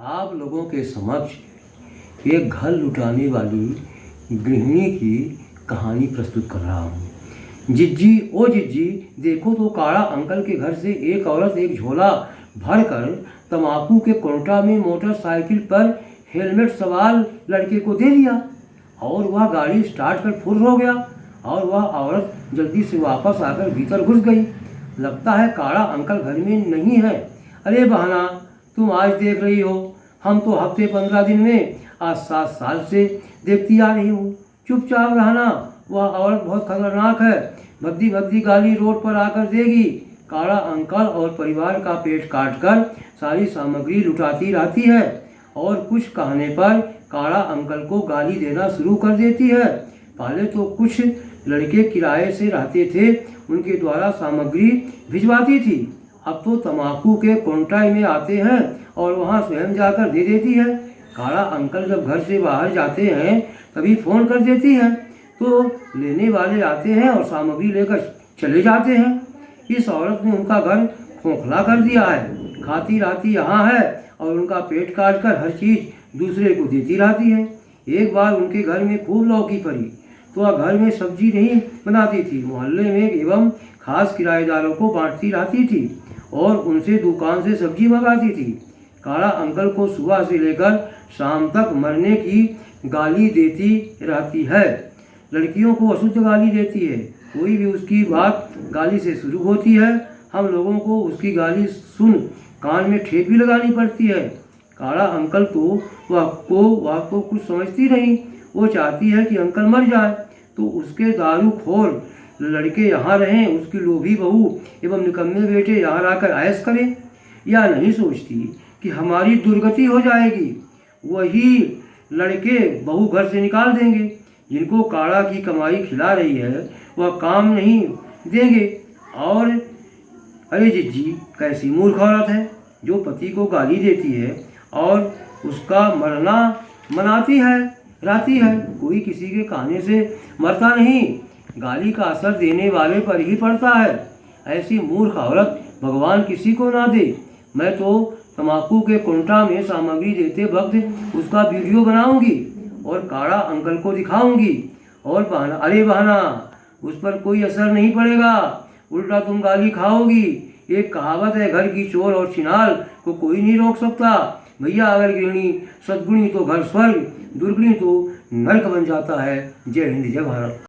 आप लोगों के समक्ष एक घर लुटाने वाली गृहिणी की कहानी प्रस्तुत कर रहा हूँ। जिज्जी ओ जिज्जी, देखो तो काड़ा अंकल के घर से एक औरत एक झोला भरकर तम्बाकू के कोंटा में मोटरसाइकिल पर हेलमेट सवार लड़के को दे दिया और वह गाड़ी स्टार्ट कर फुर्र हो गया और वह औरत जल्दी से वापस आकर भीतर घुस गई। लगता है काड़ा अंकल घर में नहीं है। अरे बहना, तुम आज देख रही हो, हम तो हफ्ते 15 दिन में आज 7 साल से देखती आ रही हूँ। चुपचाप रहना, वह औरत बहुत खतरनाक है। भद्दी भद्दी गाली रोड पर आकर देगी। काड़ा अंकल और परिवार का पेट काटकर सारी सामग्री लुटाती रहती है और कुछ कहने पर काड़ा अंकल को गाली देना शुरू कर देती है। पहले तो कुछ लड़के किराए से रहते थे, उनके द्वारा सामग्री भिजवाती थी। अब तो तम्बाकू के कोंटाई में आते हैं और वहां स्वयं जाकर दे देती है। काड़ा अंकल जब घर से बाहर जाते हैं तभी फ़ोन कर देती है, तो लेने वाले आते हैं और सामग्री लेकर चले जाते हैं। इस औरत ने उनका घर खोखला कर दिया है। खाती रहती यहाँ है और उनका पेट काट कर हर चीज़ दूसरे को देती रहती है। एक बार उनके घर में खूब लौकी पड़ी तो वह घर में सब्जी नहीं बनाती थी, मोहल्ले में एवं खास किराएदारों को बांटती रहती थी और उनसे दुकान से सब्जी मंगाती थी। काड़ा अंकल को सुबह से लेकर शाम तक मरने की गाली देती रहती है। लड़कियों को अशुद्ध गाली देती है। कोई भी उसकी बात गाली से शुरू होती है, हम लोगों को उसकी गाली सुन कान में ठेप भी लगानी पड़ती है। काड़ा अंकल तो वह तो कुछ समझती नहीं। वो चाहती है कि अंकल मर जाए तो उसके दारूखोर लड़के यहाँ रहें, उसकी लोभी बहू एवं निकम्मे बेटे यहाँ आकर ऐश करें। या नहीं सोचती कि हमारी दुर्गति हो जाएगी। वही लड़के बहू घर से निकाल देंगे। जिनको काड़ा की कमाई खिला रही है वह काम नहीं देंगे। और अरे जिज्जी, कैसी मूर्ख औरत है जो पति को गाली देती है और उसका मरना मनाती है रहती है। कोई किसी के कहने से मरता नहीं, गाली का असर देने वाले पर ही पड़ता है। ऐसी मूर्ख औरत भगवान किसी को ना दे। मैं तो तम्बाकू के कोंटा में सामग्री देते वक्त उसका वीडियो बनाऊंगी और काड़ा अंकल को दिखाऊंगी। और बहाना, अरे बहाना, उस पर कोई असर नहीं पड़ेगा, उल्टा तुम गाली खाओगी। एक कहावत है, घर की चोर और छिनाल को कोई नहीं रोक सकता। भैया, अगर गृहिणी सद्गुणी तो घर स्वर्ग, दुर्गुणी तो नर्क बन जाता है। जय हिंद, जय भारत।